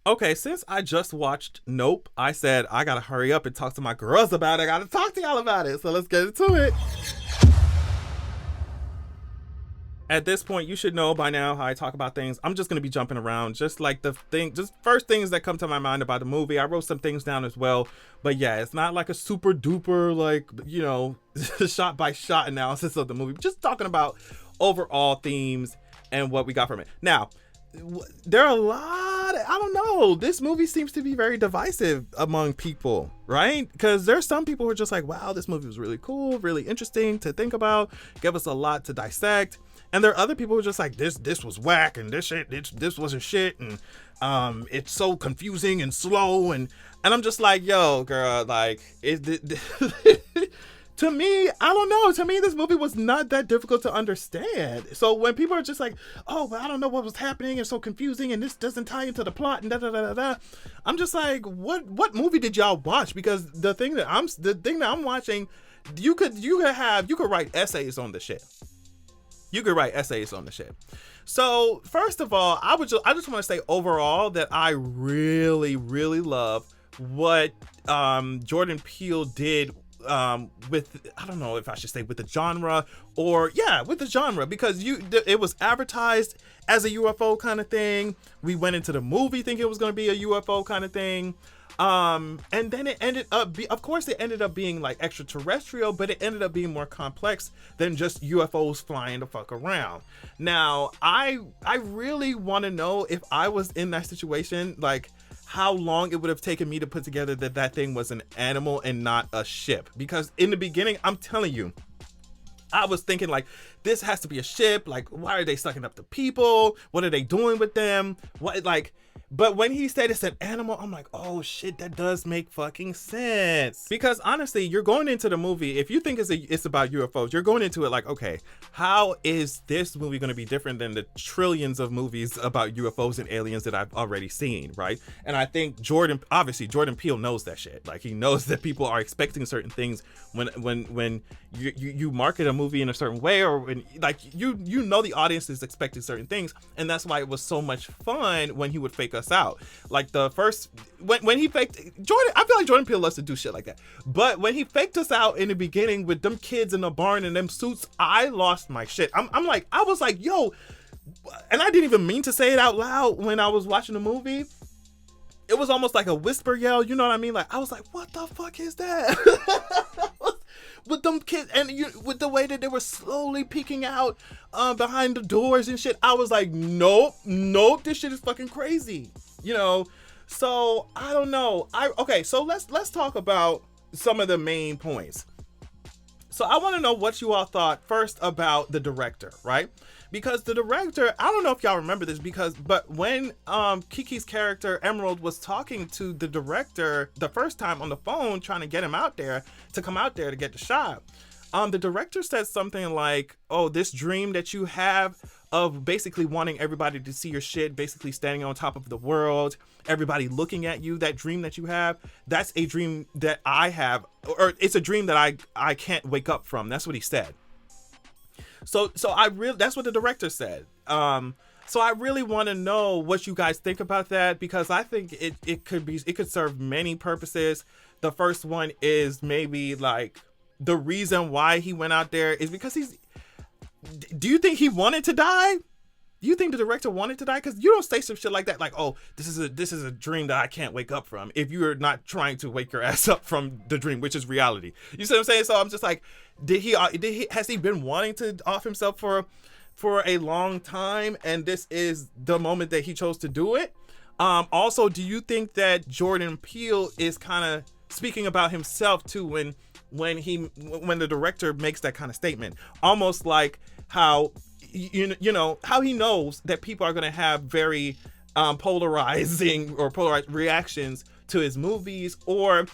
Okay, since I just watched Nope, I said I gotta hurry up and talk to my girls about it. I gotta talk to y'all about it. So let's get into it. At this point, you should know by now how I talk about things. I'm just gonna be jumping around, just like just first things that come to my mind about the movie. I wrote some things down as well, but yeah, it's not like a super duper shot by shot analysis of the movie. Just talking about overall themes and what we got from it. Now, there are a lot I don't know, this movie seems to be very divisive among people, right? Because there's some people who are just like, wow, this movie was really cool, really interesting to think about, give us a lot to dissect. And there are other people who are just like, this was whack, and this wasn't shit, and it's so confusing and slow, and I'm just like, yo, girl, like to me, I don't know. To me, this movie was not that difficult to understand. So when people are just like, oh, but I don't know what was happening, it's so confusing, and this doesn't tie into the plot, and da da da da da, I'm just like, what movie did y'all watch? Because the thing that I'm watching, you could write essays on the shit. You could write essays on the shit. So first of all, I just want to say overall that I really, really love what Jordan Peele did with, I don't know if I should say with the genre, or yeah, with the genre, because it was advertised as a UFO kind of thing. We went into the movie thinking it was going to be a UFO kind of thing. And then it ended up it ended up being like extraterrestrial, but it ended up being more complex than just UFOs flying the fuck around. Now, I really want to know, if I was in that situation, like how long it would have taken me to put together that thing was an animal and not a ship. Because in the beginning, I'm telling you, I was thinking like, this has to be a ship. Like, why are they sucking up the people? What are they doing with them? But when he said it's an animal, I'm like, oh shit, that does make fucking sense. Because honestly, you're going into the movie, if you think it's about UFOs, you're going into it like, okay, how is this movie going to be different than the trillions of movies about UFOs and aliens that I've already seen, right? And I think Jordan Peele knows that shit. Like, he knows that people are expecting certain things when you market a movie in a certain way, or when, like, you know the audience is expecting certain things, and that's why it was so much fun when he would fake us out. Like the first when he faked Jordan, I feel like Jordan Peele loves to do shit like that. But when he faked us out in the beginning with them kids in the barn and them suits, I lost my shit. I was like, yo, and I didn't even mean to say it out loud when I was watching the movie. It was almost like a whisper yell, you know what I mean? Like, I was like, what the fuck is that? With them kids, and with the way that they were slowly peeking out behind the doors and shit, I was like, nope, this shit is fucking crazy, you know? So I don't know. Okay, so let's talk about some of the main points. So I want to know what you all thought first about the director, right? Because the director, I don't know if y'all remember this, but when Kiki's character Emerald was talking to the director the first time on the phone, trying to get him out there to come out there to get the shot, the director said something like, oh, this dream that you have of basically wanting everybody to see your shit, basically standing on top of the world, everybody looking at you, that dream that you have, that's a dream that I have, or it's a dream that I can't wake up from. That's what he said. So that's what the director said. So I really want to know what you guys think about that, because I think it could serve many purposes. The first one is maybe like the reason why he went out there is because do you think he wanted to die? Do you think the director wanted to die? Because you don't say some shit like that, like, oh, this is a dream that I can't wake up from, if you're not trying to wake your ass up from the dream, which is reality. You see what I'm saying? So I'm just like, has he been wanting to off himself for a long time, and this is the moment that he chose to do it? Also, do you think that Jordan Peele is kind of speaking about himself too when the director makes that kind of statement, almost like how you know how he knows that people are going to have very polarized reactions to his movies, or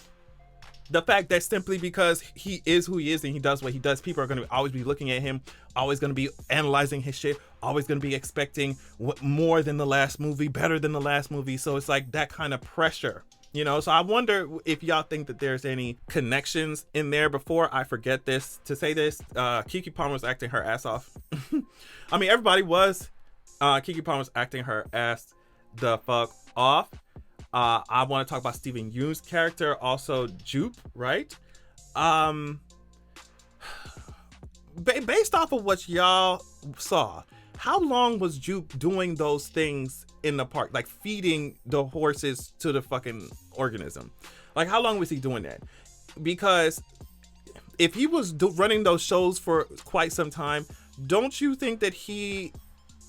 the fact that simply because he is who he is and he does what he does, people are going to always be looking at him, always going to be analyzing his shit, always going to be expecting more than the last movie, better than the last movie. So it's like that kind of pressure, you know? So I wonder if y'all think that there's any connections in there. Before I forget this, to say this, Keke Palmer was acting her ass off. I mean, everybody was. Keke Palmer was acting her ass the fuck off. I want to talk about Stephen Yeun's character, also Jupe, right? Um, Based off of what y'all saw, how long was Jupe doing those things in the park, like feeding the horses to the fucking organism? Like, how long was he doing that? Because if he was running those shows for quite some time, don't you think that he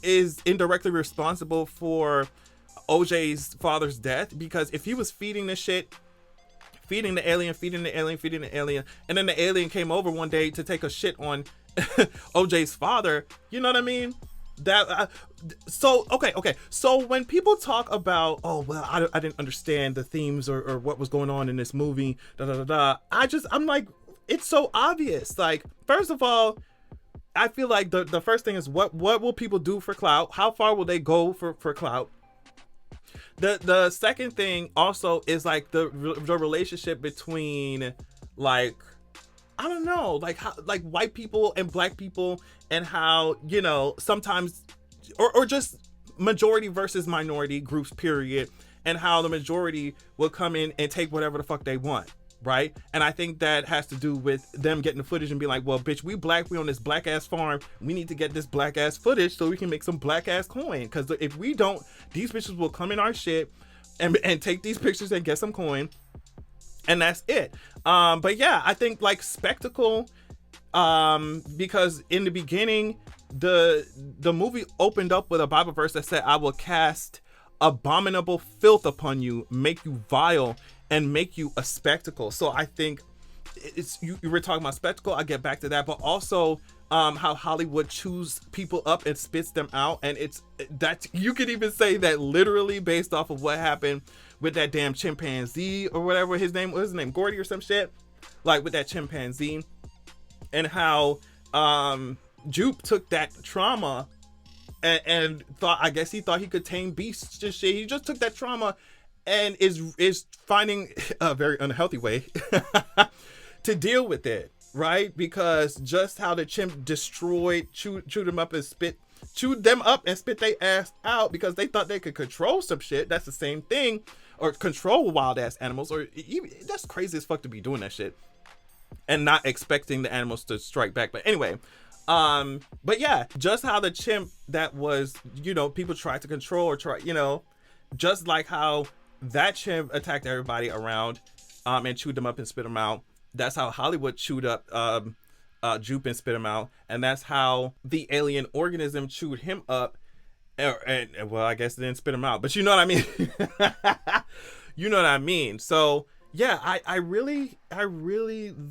is indirectly responsible for OJ's father's death? Because if he was feeding this shit, feeding the alien, and then the alien came over one day to take a shit on OJ's father, you know what I mean? That so when people talk about, oh well, I didn't understand the themes or what was going on in this movie, I'm like, it's so obvious. Like, first of all, I feel like the first thing is, what will people do for clout? How far will they go for clout? The second thing also is like the relationship between, like, I don't know, like how, like, white people and black people, and how, you know, sometimes or just majority versus minority groups, period, and how the majority will come in and take whatever the fuck they want, right? And I think that has to do with them getting the footage and being like, well, bitch, we black, we on this black ass farm, we need to get this black ass footage so we can make some black ass coin, because if we don't, these bitches will come in our shit and take these pictures and get some coin, and that's it. But yeah, I think, like, spectacle, because in the beginning, the movie opened up with a Bible verse that said, I will cast abominable filth upon you, make you vile, and make you a spectacle. So I think it's, you were talking about spectacle, I get back to that, but also how Hollywood chews people up and spits them out. And it's that, you could even say that literally based off of what happened with that damn chimpanzee or whatever his name was, Gordy or some shit, like with that chimpanzee, and how Jupe took that trauma and thought, I guess he thought he could tame beasts and shit. He just took that trauma and is finding a very unhealthy way to deal with it, right? Because just how the chimp chewed them up and spit their ass out because they thought they could control some shit. That's the same thing, or control wild ass animals, or even, that's crazy as fuck to be doing that shit and not expecting the animals to strike back. But anyway, but yeah, just how the chimp that was, you know, people tried to control or try, you know, just like how that chimp attacked everybody around, and chewed them up and spit them out. That's how Hollywood chewed up Jupe and spit him out, and that's how the alien organism chewed him up, and well, I guess it didn't spit him out, but you know what I mean. You know what I mean. So yeah, I really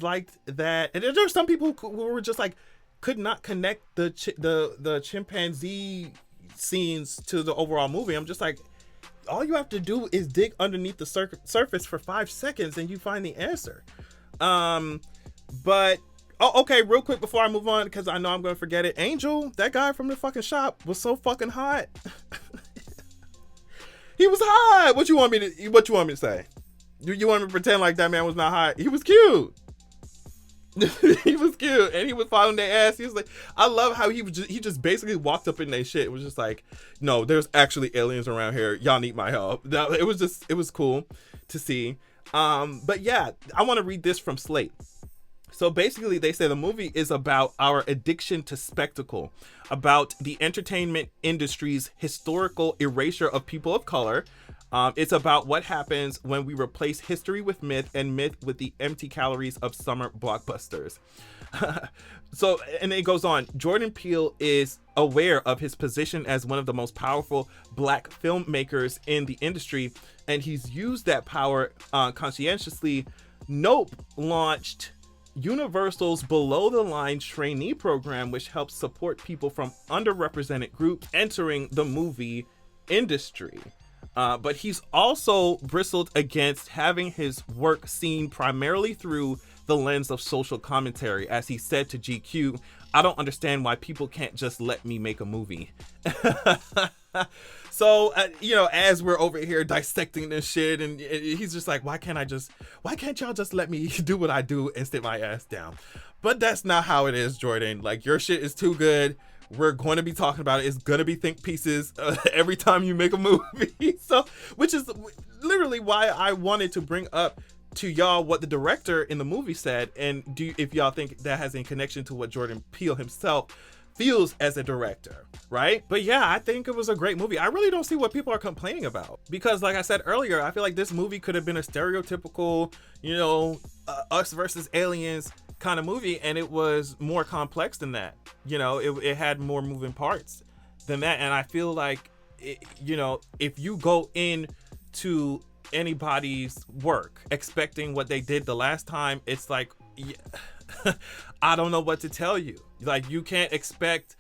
liked that, and there's some people who were just like, could not connect the chimpanzee scenes to the overall movie. I'm just like, all you have to do is dig underneath the surface for 5 seconds and you find the answer. But okay, real quick before I move on, because I know I'm gonna forget it. Angel, that guy from the fucking shop, was so fucking hot. He was hot. What you want me to say? You want me to pretend like that man was not hot? He was cute. He was cute, and he was following their ass. He was like, I love how he just basically walked up in their shit. It was just like, no, there's actually aliens around here. Y'all need my help. It was cool to see. But yeah, I want to read this from Slate. So basically, they say the movie is about our addiction to spectacle, about the entertainment industry's historical erasure of people of color. It's about what happens when we replace history with myth and myth with the empty calories of summer blockbusters. So, and it goes on, Jordan Peele is aware of his position as one of the most powerful black filmmakers in the industry, and he's used that power conscientiously. Nope launched Universal's Below the Line trainee program, which helps support people from underrepresented groups entering the movie industry. But he's also bristled against having his work seen primarily through the lens of social commentary. As he said to GQ, I don't understand why people can't just let me make a movie. So, you know, as we're over here dissecting this shit, and he's just like, why can't y'all just let me do what I do and sit my ass down? But that's not how it is, Jordan. Like, your shit is too good. We're going to be talking about it. It's going to be think pieces every time you make a movie. So, which is, literally why I wanted to bring up to y'all what the director in the movie said, and if y'all think that has any connection to what Jordan Peele himself feels as a director, right? But yeah, I think it was a great movie. I really don't see what people are complaining about, because like I said earlier, I feel like this movie could have been a stereotypical, us versus aliens kind of movie, and it was more complex than that. It had more moving parts than that, and I feel like if you go into anybody's work expecting what they did the last time, it's like, I don't know what to tell you. Like, you can't expect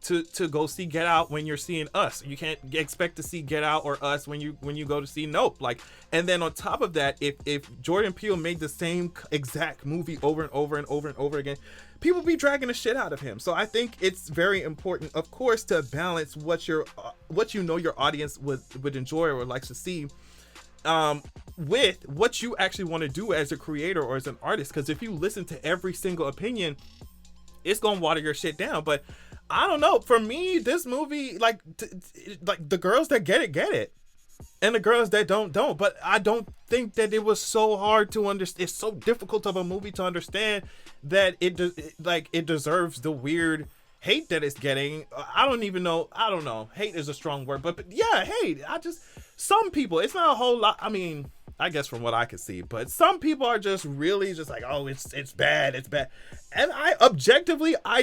to go see Get Out when you're seeing Us. You can't expect to see Get Out or Us when you go to see Nope. Like, and then on top of that, if Jordan Peele made the same exact movie over and over and over and over again, people be dragging the shit out of him. So I think it's very important, of course, to balance what your audience would enjoy or likes to see, with what you actually want to do as a creator or as an artist. Because if you listen to every single opinion, it's gonna water your shit down. But I don't know, for me, this movie, like the girls that get it, and the girls that don't. But I don't think that it was so hard to understand. It's so difficult of a movie to understand that it deserves the weird hate that it's getting. I don't know. Hate is a strong word, but yeah, hate. Some people, it's not a whole lot. I mean, I guess from what I could see, but some people are just really just like, oh, it's bad. And I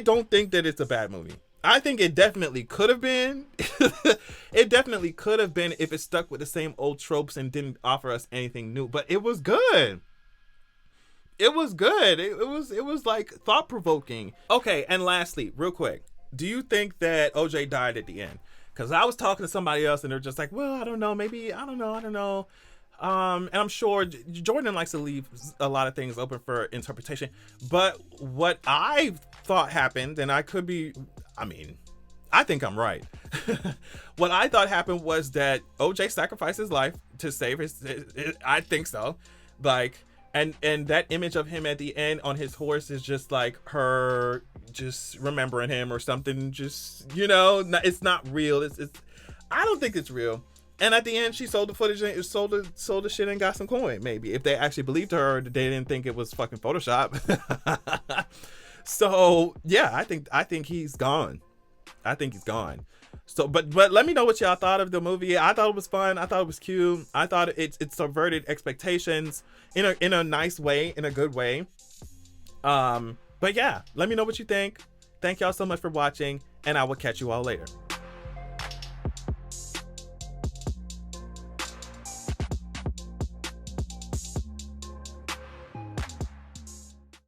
don't think that it's a bad movie. I think it definitely could have been. It definitely could have been if it stuck with the same old tropes and didn't offer us anything new, but it was good. It was good. It was like thought provoking. Okay, and lastly, real quick, do you think that OJ died at the end? Because I was talking to somebody else and they're just like, well, I don't know, maybe, I don't know. And I'm sure Jordan likes to leave a lot of things open for interpretation. But what I thought happened, and I think I'm right. What I thought happened was that OJ sacrificed his life to save his I think so. Like, and that image of him at the end on his horse is just like her just remembering him or something. Just, it's not real. It's I don't think it's real. And at the end, she sold the footage and sold the shit and got some coin. Maybe if they actually believed her, or they didn't think it was fucking Photoshop. So yeah, I think he's gone. So, but let me know what y'all thought of the movie. I thought it was fun. I thought it was cute. I thought it subverted expectations in a nice way, in a good way. But yeah, let me know what you think. Thank y'all so much for watching, and I will catch you all later.